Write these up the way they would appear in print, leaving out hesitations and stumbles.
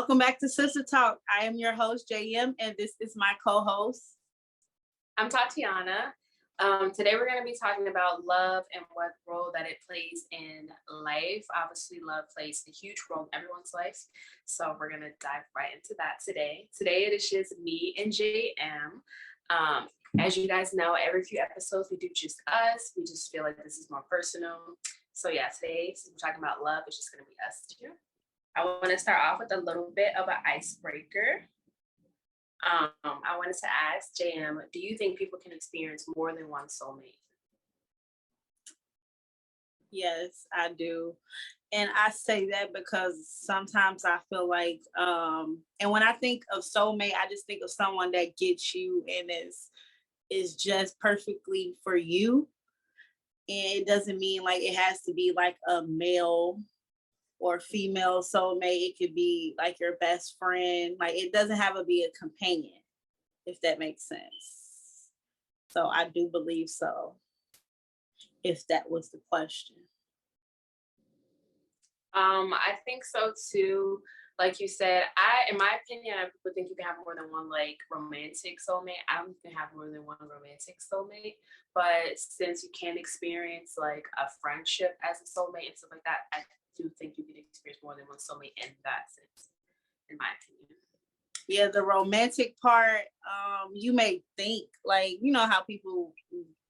Welcome back to Sister Talk. I am your host, JM, and this is my co-host. I'm Tatiana. Today we're going to be talking about love and what role that it plays in life. Obviously, love plays a huge role in everyone's life. So we're going to dive right into that today. Today it is just me and JM. As you guys know, every few episodes we do just us. We just feel like this is more personal. So yeah, today since we're talking about love, it's just going to be us two. I want to start off with a little bit of an icebreaker. I wanted to ask JM, do you think people can experience more than one soulmate? Yes, I do. And I say that because sometimes I feel like, and when I think of soulmate, I just think of someone that gets you and is just perfectly for you. And it doesn't mean like it has to be like a male or female soulmate. It could be like your best friend. Like it doesn't have to be a companion, if that makes sense. So I do believe so, if that was the question. I think so too. Like you said, in my opinion, people think you can have more than one like romantic soulmate. I don't think you can have more than one romantic soulmate. But since you can experience like a friendship as a soulmate and stuff like that, I do think you can experience more than one soulmate in that sense, in my opinion. Yeah, the romantic part, you may think like, you know how people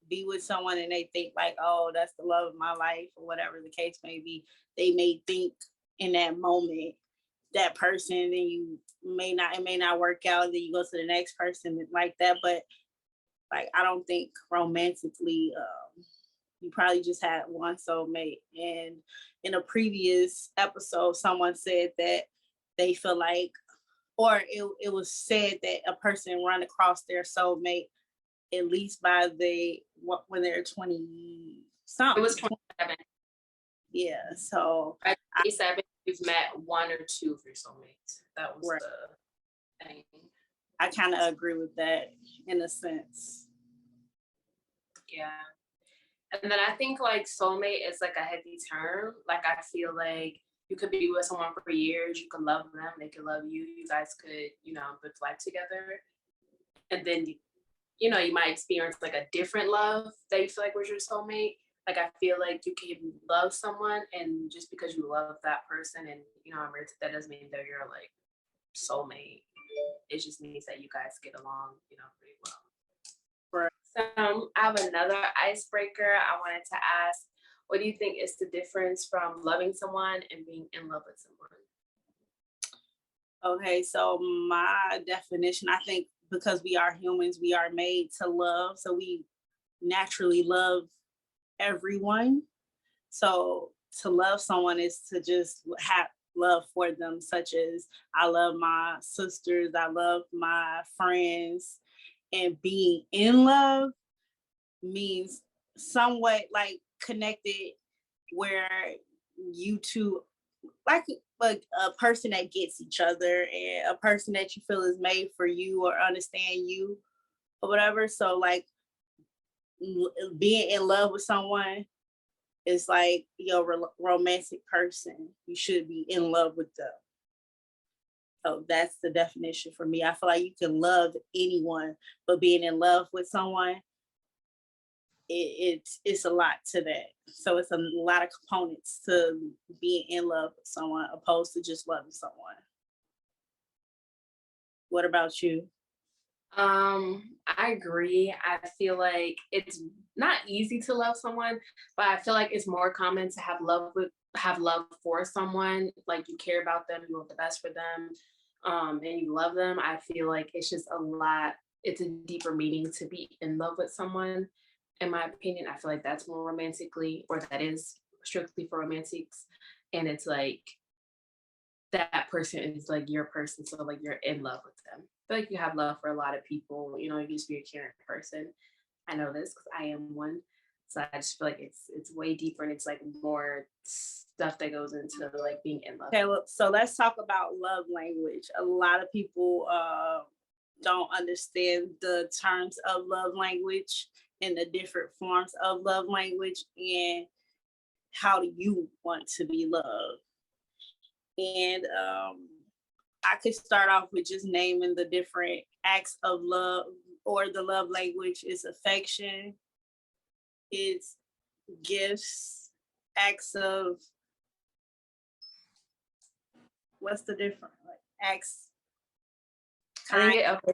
be with someone and they think like, oh, that's the love of my life or whatever the case may be. They may think in that moment that person, then it may not work out, then you go to the next person like that. But like I don't think romantically, you probably just had one soulmate. And in a previous episode, someone said that they feel like, or it was said that a person run across their soulmate at least by when they're 20 something. It was 27. Yeah, so by 27, you've met one or two of your soulmates. That was right. The thing. I kind of agree with that in a sense. Yeah. And then I think like soulmate is like a heavy term. Like I feel like you could be with someone for years, you could love them, they could love you, you guys could, live life together. And then you might experience like a different love that you feel like was your soulmate. Like I feel like you can love someone and just because you love that person and that doesn't mean they're your like soulmate. It just means that you guys get along, pretty well. Right. So I have another icebreaker. I wanted to ask, what do you think is the difference from loving someone and being in love with someone? Okay, so my definition, I think because we are humans, we are made to love. So we naturally love everyone. So to love someone is to just have love for them, such as I love my sisters, I love my friends. And being in love means somewhat like connected where you two like a person that gets each other and a person that you feel is made for you or understand you or whatever. So like being in love with someone is like your romantic person. You should be in love with them. So that's the definition for me. I feel like you can love anyone, but being in love with someone, it's a lot to that. So it's a lot of components to being in love with someone opposed to just loving someone. What about you? I agree. I feel like it's not easy to love someone, but I feel like it's more common to have love for someone. Like you care about them, you want the best for them, and you love them. I feel like it's just a lot. It's a deeper meaning to be in love with someone. In my opinion, I feel like that's more romantically, or that is strictly for romantics, and it's like that person is like your person, so like you're in love with them. I feel like you have love for a lot of people. You just be a caring person. I know this because I am one. So I just feel like it's way deeper and it's like more stuff that goes into like being in love. Okay, so let's talk about love language. A lot of people don't understand the terms of love language and the different forms of love language and how do you want to be loved. And I could start off with just naming the different acts of love, or the love language is affection, it's gifts, acts of, what's the different, like acts, I think kind. okay,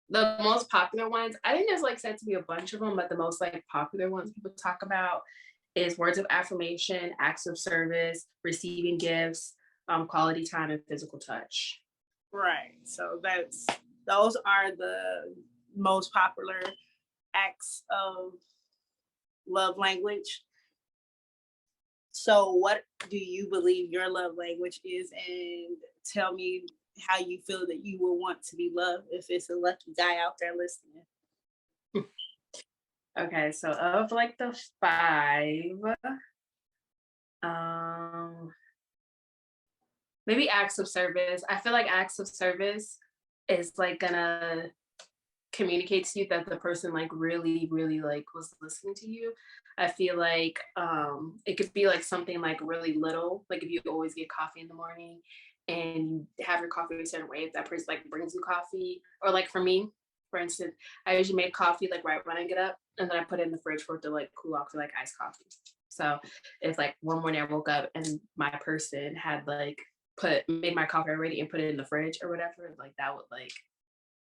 the most popular ones, I think there's like said to be a bunch of them, but the most like popular ones people talk about is words of affirmation, acts of service, receiving gifts, quality time, and physical touch. Right. So that's, those are the most popular acts of love language. So what do you believe your love language is, and tell me how you feel that you will want to be loved if it's a lucky guy out there listening. Okay, so of like the five, um, maybe acts of service. I feel like acts of service is like gonna communicate to you that the person like really, really like was listening to you. I feel like it could be like something like really little, like if you always get coffee in the morning and you have your coffee a certain way, if that person like brings you coffee, or like for me, for instance, I usually make coffee like right when I get up, and then I put it in the fridge for it to like cool off to like iced coffee. So if like one morning I woke up and my person had like put made my coffee already and put it in the fridge or whatever, like that would like,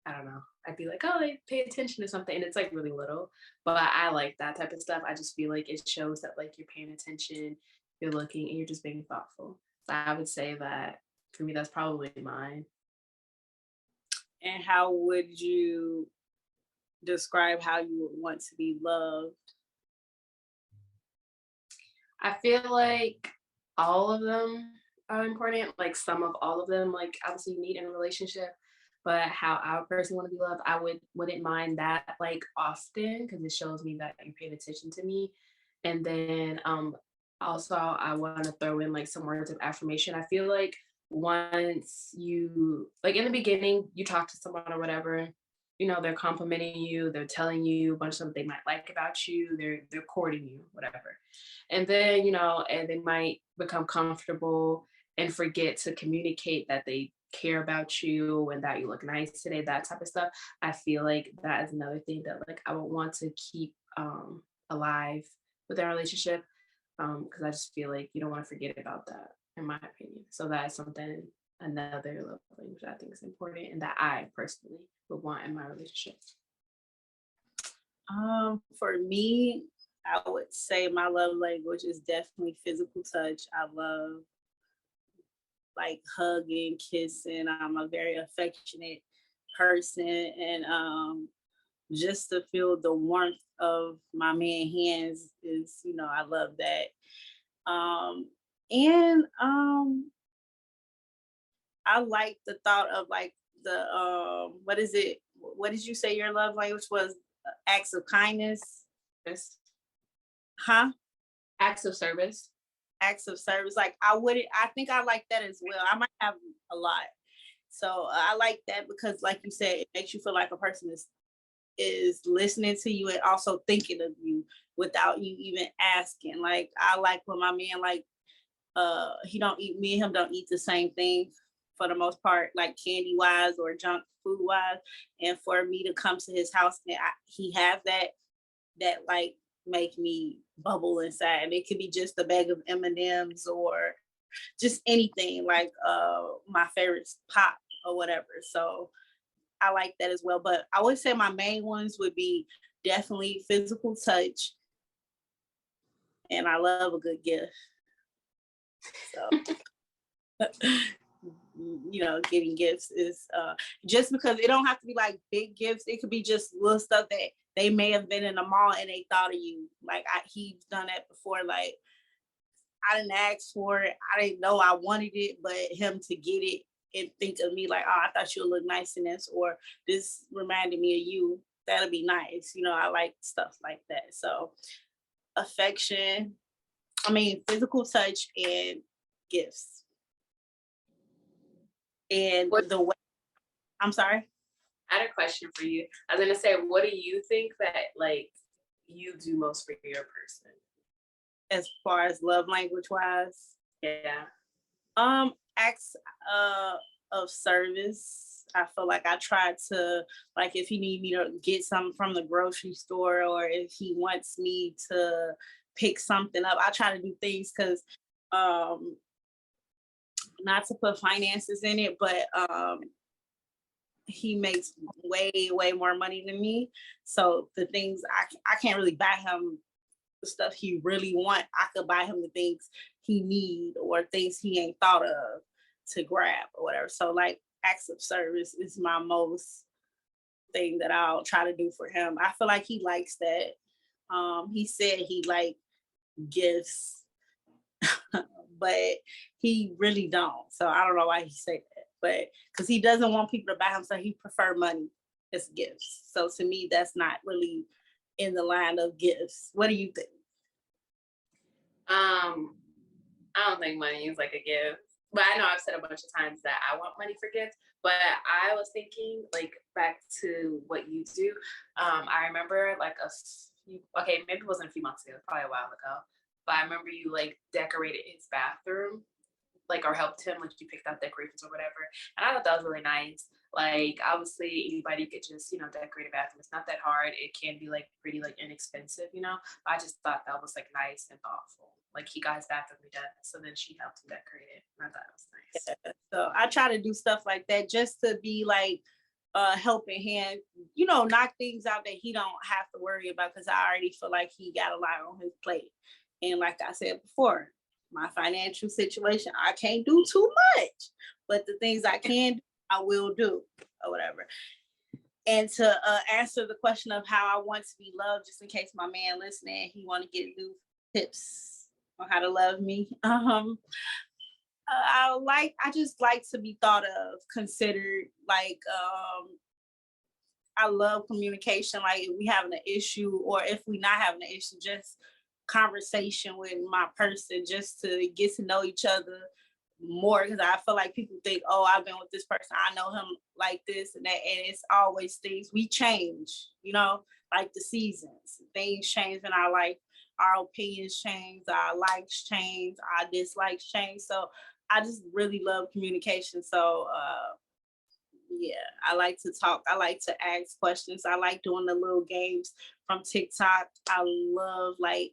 I don't know. I'd be like, oh, they pay attention to something, and it's like really little. But I like that type of stuff. I just feel like it shows that like you're paying attention, you're looking, and you're just being thoughtful. So I would say that for me, that's probably mine. And how would you describe how you would want to be loved? I feel like all of them are important. Like some of all of them, like obviously you need in a relationship. But how I personally want to be loved, I wouldn't mind that like often because it shows me that you're paying attention to me. And then also I want to throw in like some words of affirmation. I feel like once you like in the beginning, you talk to someone or whatever, you know, they're complimenting you, they're telling you a bunch of stuff they might like about you, they're courting you, whatever. And then, you know, and they might become comfortable and forget to communicate that they care about you and that you look nice today, that type of stuff. I feel like that is another thing that like I would want to keep alive with our relationship. Because I just feel like you don't want to forget about that, in my opinion. So that's something, another love language I think is important and that I personally would want in my relationship. For me, I would say my love language is definitely physical touch. I love like hugging, kissing. I'm a very affectionate person, and just to feel the warmth of my man hands is, I love that. Um, and I like the thought of like the what is it? What did you say your love language was? Acts of kindness, Yes. huh? Acts of service. Acts of service. Like I think I like that as well. I might have a lot. So I like that because like you said, it makes you feel like a person is listening to you and also thinking of you without you even asking. Like I like when my man, like he don't eat, me and him don't eat the same thing for the most part, like candy wise or junk food wise. And for me to come to his house and he have that like make me bubble inside. And it could be just a bag of M&Ms or just anything, like my favorite pop or whatever. So I like that as well. But I would say my main ones would be definitely physical touch, and I love a good gift. So getting gifts is just because it don't have to be like big gifts. It could be just little stuff that they may have been in the mall and they thought of you. Like he's done that before. Like I didn't ask for it. I didn't know I wanted it, but him to get it and think of me like, oh, I thought you'll look nice in this, or this reminded me of you. That'll be nice. I like stuff like that. So affection, physical touch and gifts. And What the way, I'm sorry, I had a question for you. I was gonna say, what do you think that like you do most for your person? as far as love language wise, Yeah. acts of service. I feel like I try to, like, if he need me to get something from the grocery store, or if he wants me to pick something up, I try to do things because, um, not to put finances in it, but he makes way more money than me. So the things I can't really buy him the stuff he really want. I could buy him the things he need or things he ain't thought of to grab or whatever. So like acts of service is my most thing that I'll try to do for him. I feel like he likes that. He said he like gifts, but he really don't. So I don't know why he said that, but because he doesn't want people to buy him, so he prefer money as gifts. So to me, that's not really in the line of gifts. What do you think? Um, I don't think money is like a gift. But I know I've said a bunch of times that I want money for gifts. But I was thinking, like, back to what you do. I remember like okay, maybe it wasn't a few months ago, probably a while ago. But I remember you like decorated his bathroom, like, or helped him, like you picked out decorations or whatever. And I thought that was really nice. Like, obviously anybody could just, decorate a bathroom. It's not that hard. It can be like pretty like inexpensive. But I just thought that was like nice and thoughtful. Like, he got his bathroom redone, so then she helped him decorate it. And I thought it was nice. So I try to do stuff like that just to be like helping hand, knock things out that he don't have to worry about, because I already feel like he got a lot on his plate. And like I said before, my financial situation, I can't do too much, but the things I can do, I will do or whatever. And to answer the question of how I want to be loved, just in case my man listening, he want to get new tips on how to love me. I just like to be thought of, considered. Like, I love communication. Like, if we having an issue, or if we not having an issue, just conversation with my person, just to get to know each other more. Because I feel like people think, oh, I've been with this person, I know him like this and that, and it's always things we change. Like the seasons, things change in our life. Our opinions change, our likes change, our dislikes change. So I just really love communication. So yeah, I like to talk. I like to ask questions. I like doing the little games from TikTok. I love like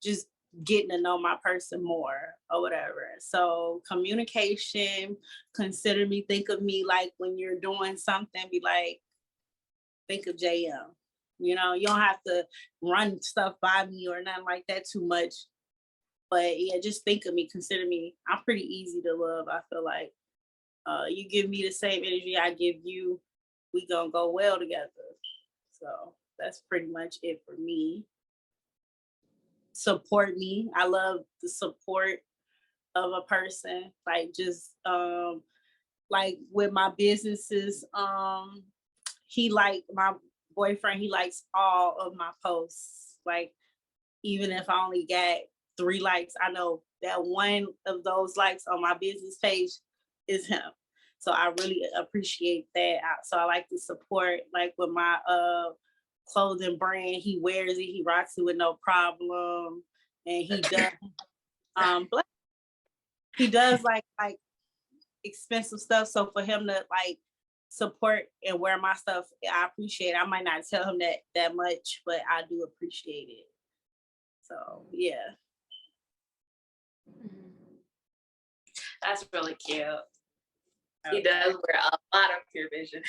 just getting to know my person more or whatever. So communication, consider me, think of me, like when you're doing something, be like, think of JM. You don't have to run stuff by me or nothing like that too much. But yeah, just think of me, consider me. I'm pretty easy to love. I feel like you give me the same energy I give you, we gonna go well together. So that's pretty much it for me. Support me. I love the support of a person. Like, just like with my businesses, he like my boyfriend, he likes all of my posts. Like, even if I only got 3 likes, I know that one of those likes on my business page is him. So I really appreciate that. So I like to support, like with my clothing brand, he wears it, he rocks it with no problem. And he does but he does like expensive stuff. So for him to like support and wear my stuff, I appreciate it. I might not tell him that much, but I do appreciate it. So yeah. Mhm. That's really cute. He Okay. does wear a lot of Pure Vision.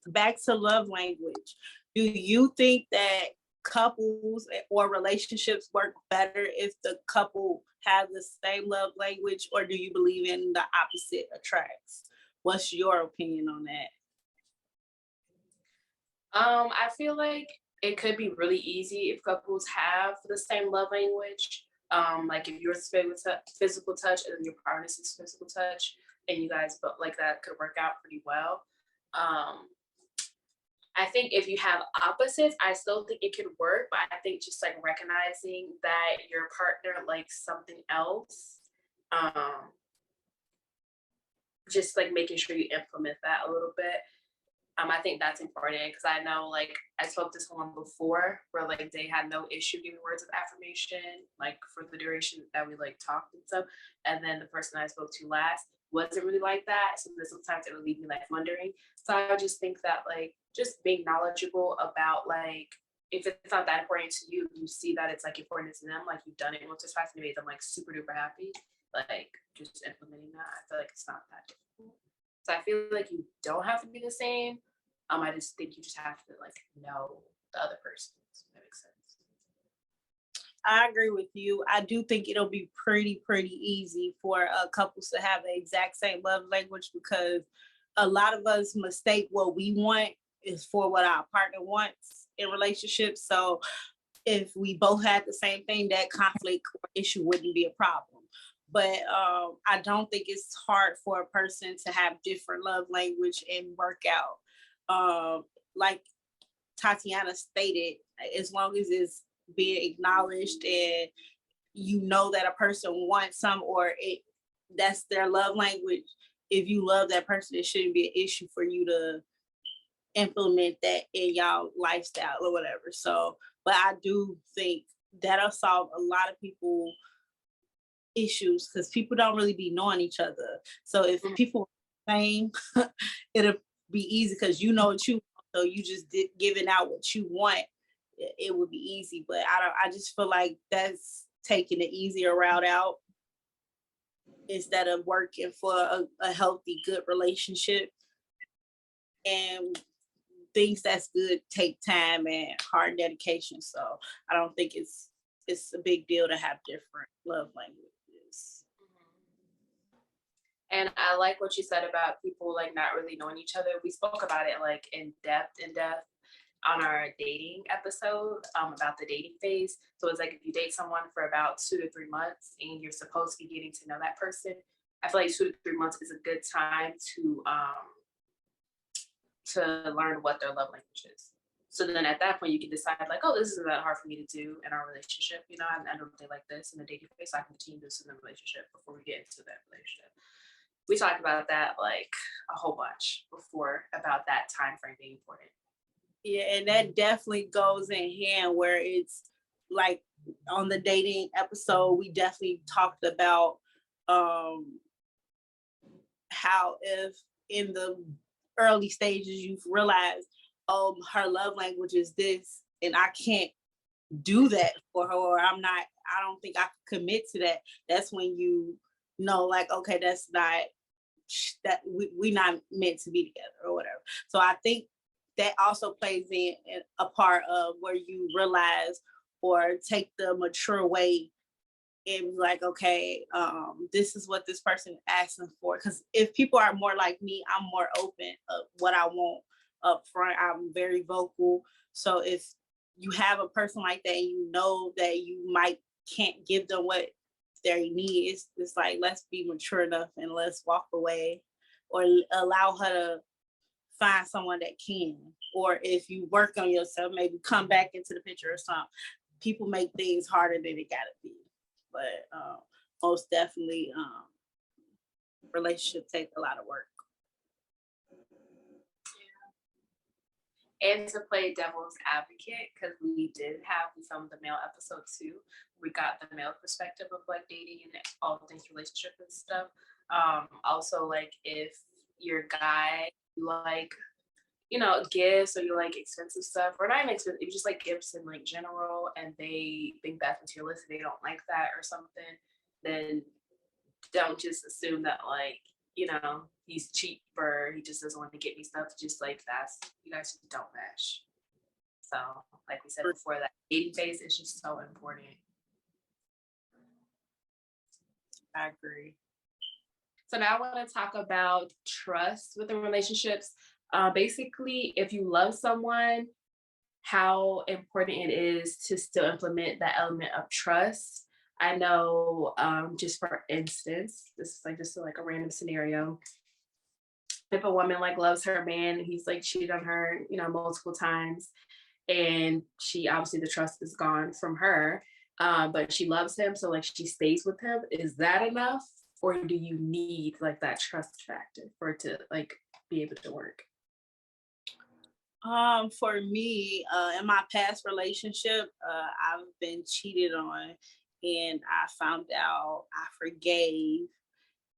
Back to love language. Do you think that couples or relationships work better if the couple have the same love language, or do you believe in the opposite attracts? What's your opinion on that? I feel like it could be really easy if couples have the same love language. Like, if you're physical touch and then your partner's is physical touch, and you guys both like that, could work out pretty well. Um, I think if you have opposites, I still think it could work, but I think just like recognizing that your partner likes something else, um, just like making sure you implement that a little bit. I think that's important because I know, like, I spoke to someone before where like they had no issue giving words of affirmation, like for the duration that we like talked and stuff. And then the person I spoke to last wasn't really like that. So then sometimes it would leave me like wondering. So I just think that like just being knowledgeable about like if it's not that important to you, you see that it's like important to them, like you've done it once or twice and it made them like super duper happy. Like just implementing that. I feel like it's not that difficult. So I feel like you don't have to be the same. I just think you just have to like know the other person. So that makes sense. I agree with you. I do think it'll be pretty easy for couples to have the exact same love language because a lot of us mistake what we want is for what our partner wants in relationships. So if we both had the same thing, that conflict or issue wouldn't be a problem. But I don't think it's hard for a person to have different love language and work out. Like Tatiana stated, as long as it's being acknowledged and you know that a person wants some or that's their love language. If you love that person, it shouldn't be an issue for you to implement that in y'all lifestyle or whatever. So, but I do think that'll solve a lot of people issues because people don't really be knowing each other. So if Mhm. people are the same, it'll be easy because you know what you want, so you just giving out what you want. It would be easy, but I don't. I just feel like that's taking the easier route out instead of working for a healthy, good relationship. And things that's good take time and hard dedication. So I don't think it's a big deal to have different love languages. And I like what you said about people like not really knowing each other. We spoke about it like in depth on our dating episode about the dating phase. So it's like if you date someone for about 2 to 3 months and you're supposed to be getting to know that person, I feel like 2 to 3 months is a good time to learn what their love language is. So then at that point you can decide like, oh, this isn't that hard for me to do in our relationship. You know, I know they like this in the dating phase. So I can continue this in the relationship before we get into that relationship. We talked about that like a whole bunch before about that time frame being important. Yeah, and that definitely goes in hand where it's like on the dating episode, we definitely talked about um how if in the early stages you've realized, oh, her love language is this, and I can't do that for her, or I don't think I could commit to that. That's when you know, like, okay, that's not that we not meant to be together or whatever. So I think that also plays in a part of where you realize or take the mature way and be like, okay, this is what this person is asking for. Because if people are more like me, I'm more open of what I want up front. I'm very vocal. So if you have a person like that and you know that you might can't give them what they need, it's like let's be mature enough and let's walk away or allow her to find someone that can. Or if you work on yourself, maybe come back into the picture or something. People make things harder than it gotta be. But most definitely, relationships take a lot of work. And to play devil's advocate, because we filmed the male episode too. We got the male perspective of like dating and all things relationship and stuff. Also, like if your guy you like, you know, gifts or you like expensive stuff, or not even expensive, if you just like gifts in like general, and they think that's materialistic, they don't like that or something, then don't just assume that like he's cheap or he just doesn't want to get me stuff. Just like that's you guys just don't mesh. So like we said before, that dating phase is just so important. I agree. So now I want to talk about trust within relationships. Basically, if you love someone, how important it is to still implement that element of trust. I know, just for instance, this is like just like a random scenario. If a woman like loves her man and he's like cheated on her, multiple times, and she obviously the trust is gone from her, but she loves him, so like she stays with him. Is that enough, or do you need like that trust factor for it to like be able to work? For me, in my past relationship, I've been cheated on, and I found out, I forgave,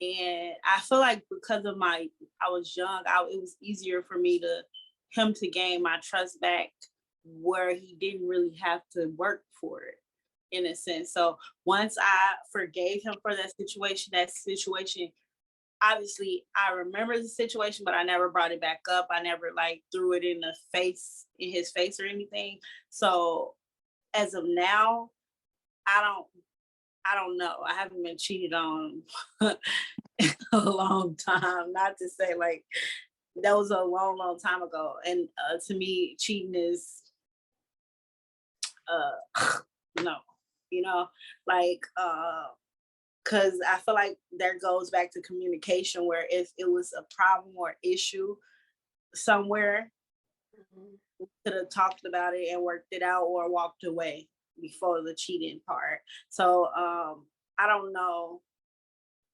and I feel like because of I was young, it was easier for me to him to gain my trust back, where he didn't really have to work for it, in a sense. So once I forgave him for that situation, obviously I remember the situation, but I never brought it back up. I never like threw it in his face or anything. So as of now, I don't I don't know. I haven't been cheated on a long time. Not to say like that was a long, long time ago. And to me, cheating is no, you know, like because I feel like there goes back to communication, where if it was a problem or issue somewhere, Mhm. could have talked about it and worked it out or walked away before the cheating part. So I don't know,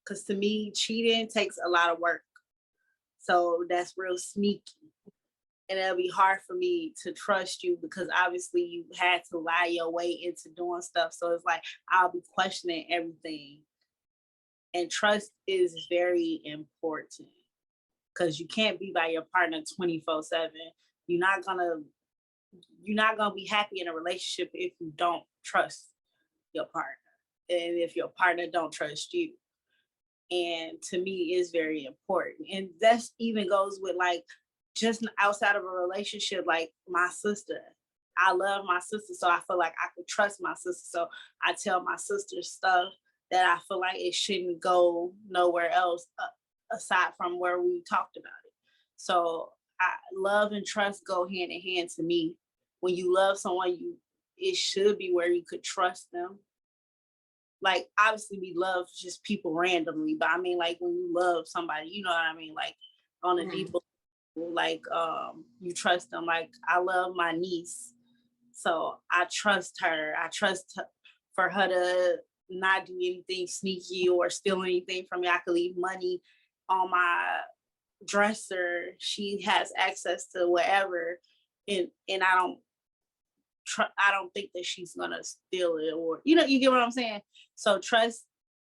because to me, cheating takes a lot of work. So that's real sneaky. And it'll be hard for me to trust you, because obviously you had to lie your way into doing stuff. So it's like I'll be questioning everything. And trust is very important, because you can't be by your partner 24/7. You're not gonna you're not gonna be happy in a relationship if you don't trust your partner. And if your partner don't trust you. And to me is very important. And that even goes with like just outside of a relationship, like my sister. I love my sister, so I feel like I could trust my sister. So I tell my sister stuff that I feel like it shouldn't go nowhere else, aside from where we talked about it. So love and trust go hand in hand to me. When you love someone, you it should be where you could trust them. Like obviously we love just people randomly, but I mean like when you love somebody, you know what I mean, like on a Mhm. deeper level, like you trust them. Like I love my niece, so I trust her. For her to not do anything sneaky or steal anything from me. I could leave money on my dresser. She has access to whatever, and I don't think that she's gonna steal it, or you get what I'm saying. So trust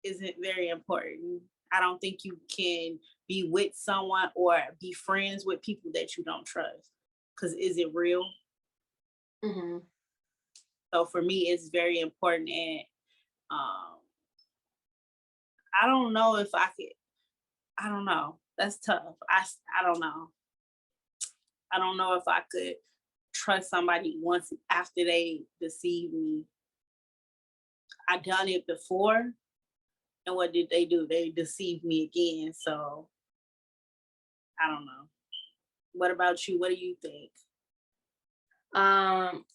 isn't very important. I don't think you can be with someone or be friends with people that you don't trust. Cause is it real? Mhm. So for me, it's very important, and um, I don't know if I could. I don't know. That's tough. I don't know. I don't know if I could trust somebody once after they deceive me. I done it before, and what did they do? They deceived me again. So I don't know. What about you? What do you think?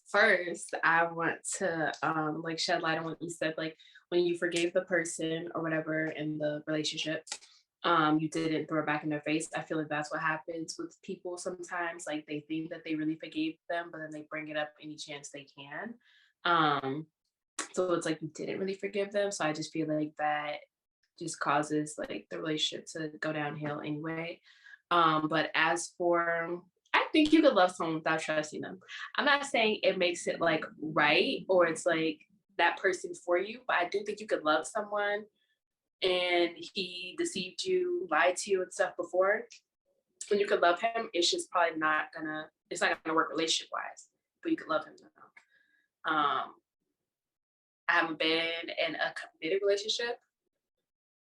First, I want to like shed light on what you said, like when you forgave the person or whatever in the relationship, you didn't throw it back in their face. I feel like that's what happens with people sometimes. Like they think that they really forgave them, but then they bring it up any chance they can. Um, so it's like you didn't really forgive them. So I just feel like that just causes like the relationship to go downhill anyway. But as for, I think you could love someone without trusting them. I'm not saying it makes it like right or it's like that person for you, but I do think you could love someone and he deceived you, lied to you and stuff before. When you could love him, it's just probably not gonna, it's not gonna work relationship wise, but you could love him though. I haven't been in a committed relationship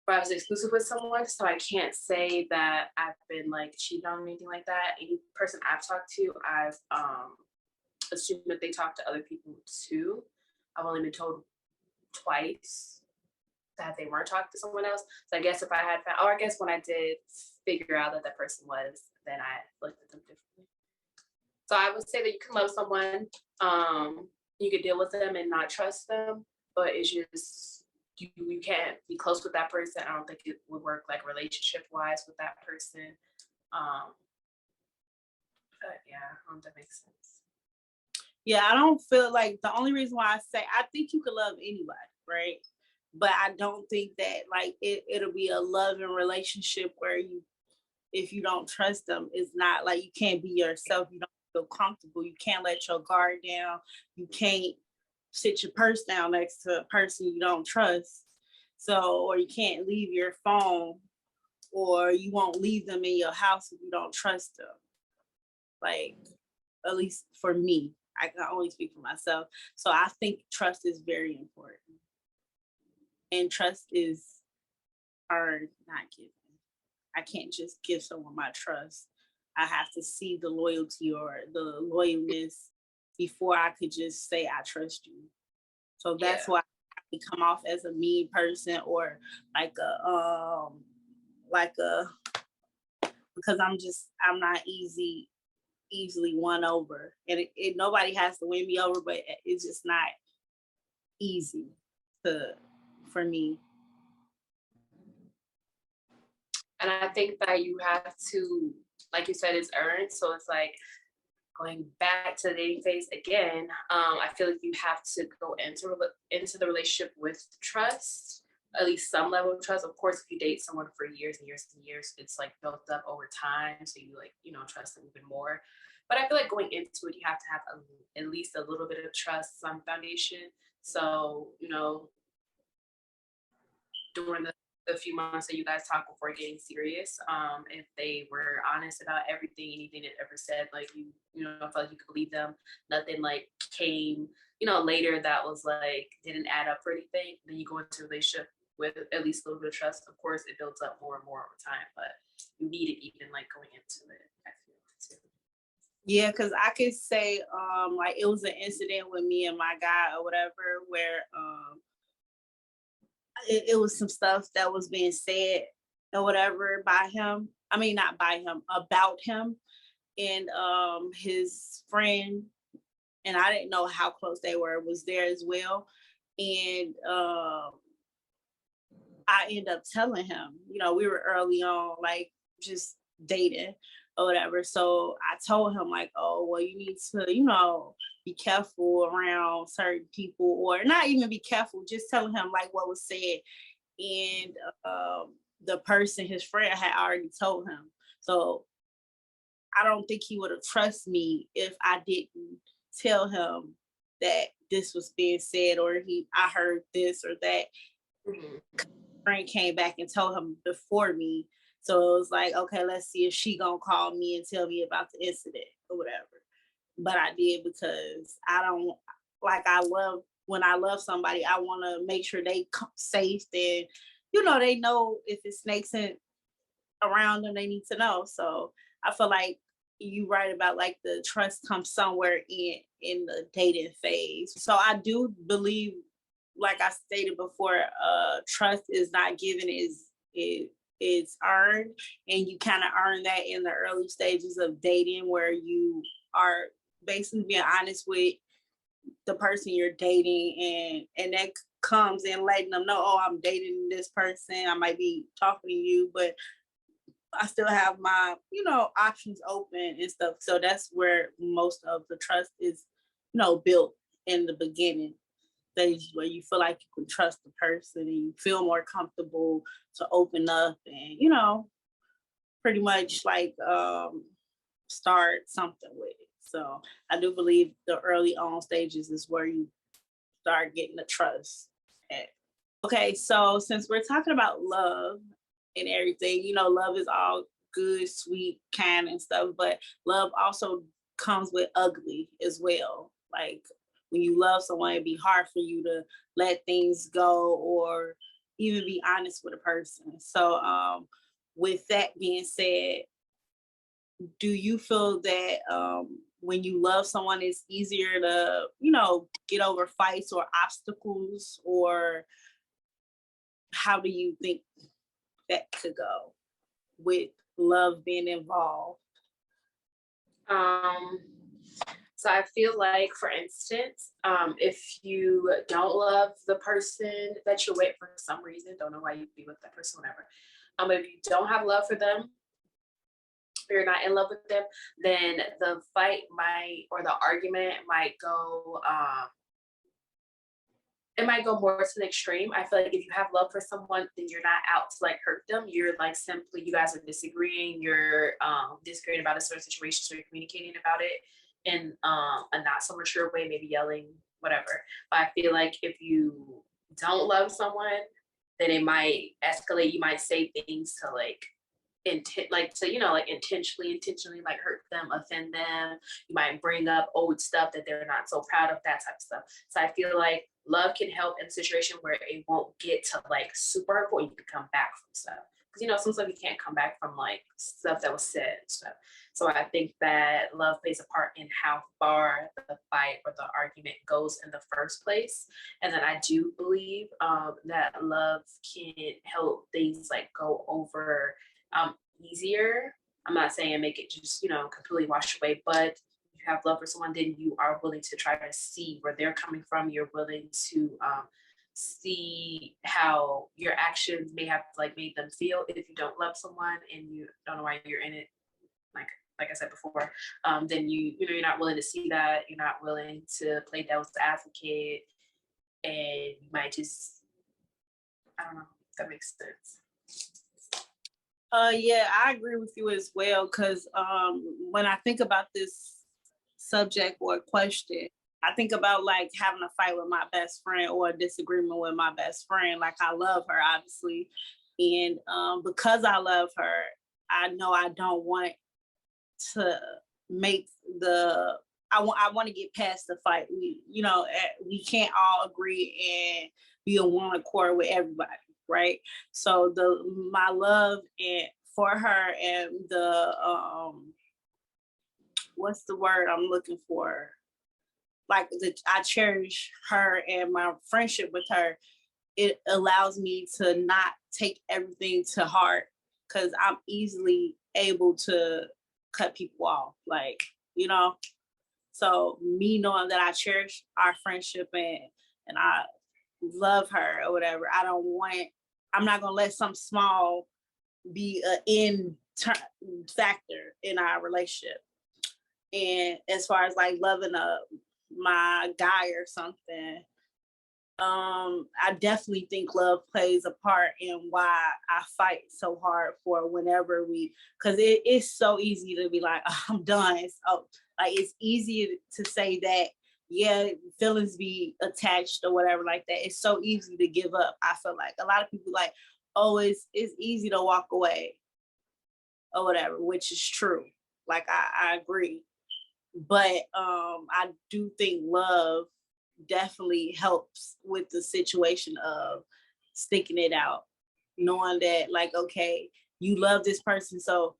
where I was exclusive with someone, so I can't say that I've been like cheated on or anything like that. Any person I've talked to, I've assumed that they talk to other people too. I've only been told twice that they weren't talking to someone else. So I guess if I had found, or I guess when I did figure out that that person was, then I looked at them differently. So I would say that you can love someone, you can deal with them and not trust them, but it's just you can't be close with that person. I don't think it would work like relationship wise with that person. Um, but yeah, I don't know if that makes sense. Yeah, I don't feel like the only reason why I say I think you could love anybody, right? But I don't think that like it'll be a loving relationship where you if you don't trust them, it's not like you can't be yourself. You don't. feel comfortable. You can't let your guard down. You can't sit your purse down next to a person you don't trust. So, or you can't leave your phone, or you won't leave them in your house if you don't trust them. Like, at least for me, I can only speak for myself. So I think trust is very important. And trust is earned, not given. I can't just give someone my trust. I have to see the loyalty or the loyalness before I could just say I trust you. So that's Yeah. why I can come off as a mean person, or like a because I'm not easily won over, and nobody has to win me over, but it's just not easy to for me. And I think that you have to, like you said, it's earned. So it's like going back to the dating phase again. I feel like you have to go into the relationship with trust, at least some level of trust. Of course, if you date someone for years and years and years, it's like built up over time, so you like trust them even more. But I feel like going into it, you have to have at least a little bit of trust, some foundation. So during the few months that you guys talked before getting serious, if they were honest about everything, anything they ever said, like felt like you could believe them, nothing like came, later that was like didn't add up or anything, then you go into a relationship with at least a little bit of trust. Of course, it builds up more and more over time, but you need it even like going into it, I feel too. Yeah, because I could say like it was an incident with me and my guy or whatever, where it was some stuff that was being said or whatever by him. I mean, not by him, about him and his friend. And I didn't know how close they were, was there as well. And I ended up telling him, we were early on, like just dating or whatever. So I told him, like, oh, well, you need to, be careful around certain people, or not even be careful, just telling him like what was said. And the person, his friend, had already told him. So I don't think he would have trusted me if I didn't tell him that this was being said, or I heard this or that. Mhm. Friend came back and told him before me. So it was like, okay, let's see if she gonna call me and tell me about the incident or whatever. But I did, because I don't like, I love, when I love somebody, I want to make sure they safe, and they know if it's snakes around them, they need to know. So I feel like you right about like the trust comes somewhere in the dating phase. So I do believe, like I stated before, trust is not given, it's earned, and you kind of earn that in the early stages of dating, where you are basically being honest with the person you're dating, and that comes in letting them know, oh, I'm dating this person, I might be talking to you, but I still have my, options open and stuff. So that's where most of the trust is, built in the beginning stage, where you feel like you can trust the person and you feel more comfortable to open up and, pretty much like start something with it. So I do believe the early on stages is where you start getting the trust at. Okay, so since we're talking about love and everything, love is all good, sweet, kind, and stuff, but love also comes with ugly as well. Like, when you love someone, it'd be hard for you to let things go, or even be honest with a person. So, with that being said, do you feel that when you love someone, it's easier to, get over fights or obstacles, or how do you think that could go with love being involved? Um, so I feel like, for instance, if you don't love the person that you're with for some reason, don't know why you'd be with that person, whatever. If you don't have love for them, or you're not in love with them, then the fight might, or the argument might go, it might go more to the extreme. I feel like if you have love for someone, then you're not out to like hurt them. You're like, simply, you guys are disagreeing. You're disagreeing about a certain situation, so you're communicating about it. in a not so mature way, maybe yelling, whatever. But I feel like if you don't love someone, then it might escalate. You might say things to like intent, like to, like intentionally like hurt them, offend them. You might bring up old stuff that they're not so proud of, that type of stuff. So I feel like love can help in a situation where it won't get to like super hurtful. You can come back from stuff because some stuff you can't come back from, like stuff that was said and stuff. So I think that love plays a part in how far the fight or the argument goes in the first place. And then I do believe that love can help things like go over easier. I'm not saying make it just, completely wash away, but you have love for someone, then you are willing to try to see where they're coming from. You're willing to see how your actions may have like made them feel if you don't love someone and you don't know why you're in it. Like I said before, then you're not willing to see that. You're not willing to play devil's advocate, and you might just, I don't know if that makes sense. Yeah, I agree with you as well. Cause when I think about this subject or question, I think about like having a fight with my best friend or a disagreement with my best friend. Like I love her, obviously. And because I love her, I know I don't want to make the I want to get past the fight. We can't all agree and be on one accord with everybody, right? So my love and for her and the what's the word I'm looking for? Like I cherish her and my friendship with her. It allows me to not take everything to heart because I'm easily able to cut people off. Like, you know, so me knowing that I cherish our friendship and I love her or whatever, I'm not gonna let something small be an factor in our relationship. And as far as like loving my guy or something, I definitely think love plays a part in why I fight so hard for whenever because it is so easy to be like, "Oh, I'm done." It's easy to say that, yeah, feelings be attached or whatever like that. It's so easy to give up. I feel like a lot of people like, oh, it's easy to walk away or whatever, which is true. Like I agree. But I do think love definitely helps with the situation of sticking it out, knowing that like, okay, you love this person, so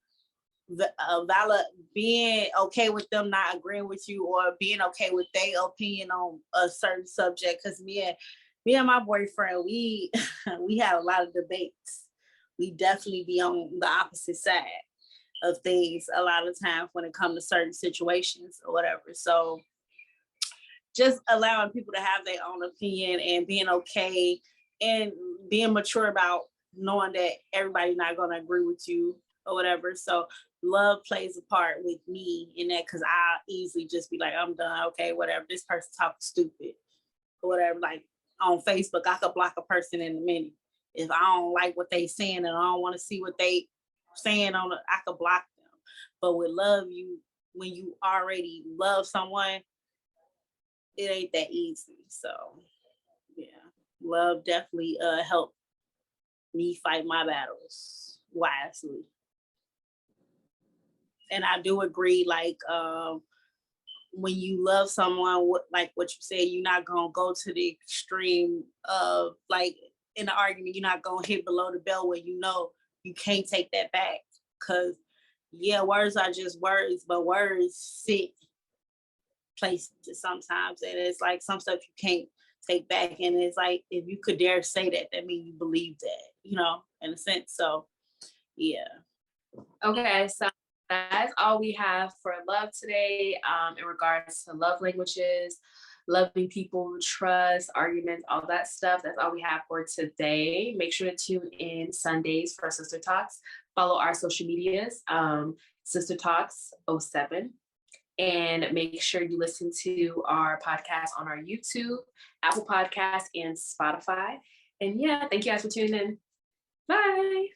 valid being okay with them not agreeing with you or being okay with their opinion on a certain subject. Because me and my boyfriend, we we have a lot of debates. We definitely be on the opposite side of things a lot of times when it comes to certain situations or whatever. So just allowing people to have their own opinion and being okay and being mature about knowing that everybody's not going to agree with you or whatever. So love plays a part with me in that because I easily just be like, I'm done. Okay, whatever. This person talking stupid or whatever. Like on Facebook, I could block a person in a minute. If I don't like what they saying and I don't want to see what they saying I could block them. But with love, when you already love someone, it ain't that easy. So yeah, love definitely helped me fight my battles wisely. And I do agree, like when you love someone, like what you said, you're not gonna go to the extreme of like in the argument, you're not gonna hit below the belt where you can't take that back. Cause yeah, words are just words, but words sit places sometimes, and it's like some stuff you can't take back. And it's like if you could dare say that, that means you believe that, in a sense. So yeah. Okay, so that's all we have for love today, in regards to love languages, loving people, trust, arguments, all that stuff. That's all we have for today. Make sure to tune in Sundays for Sister Talks. Follow our social medias, Sister Talks '07. And make sure you listen to our podcast on our YouTube, Apple Podcasts, and Spotify. And yeah, thank you guys for tuning in. Bye.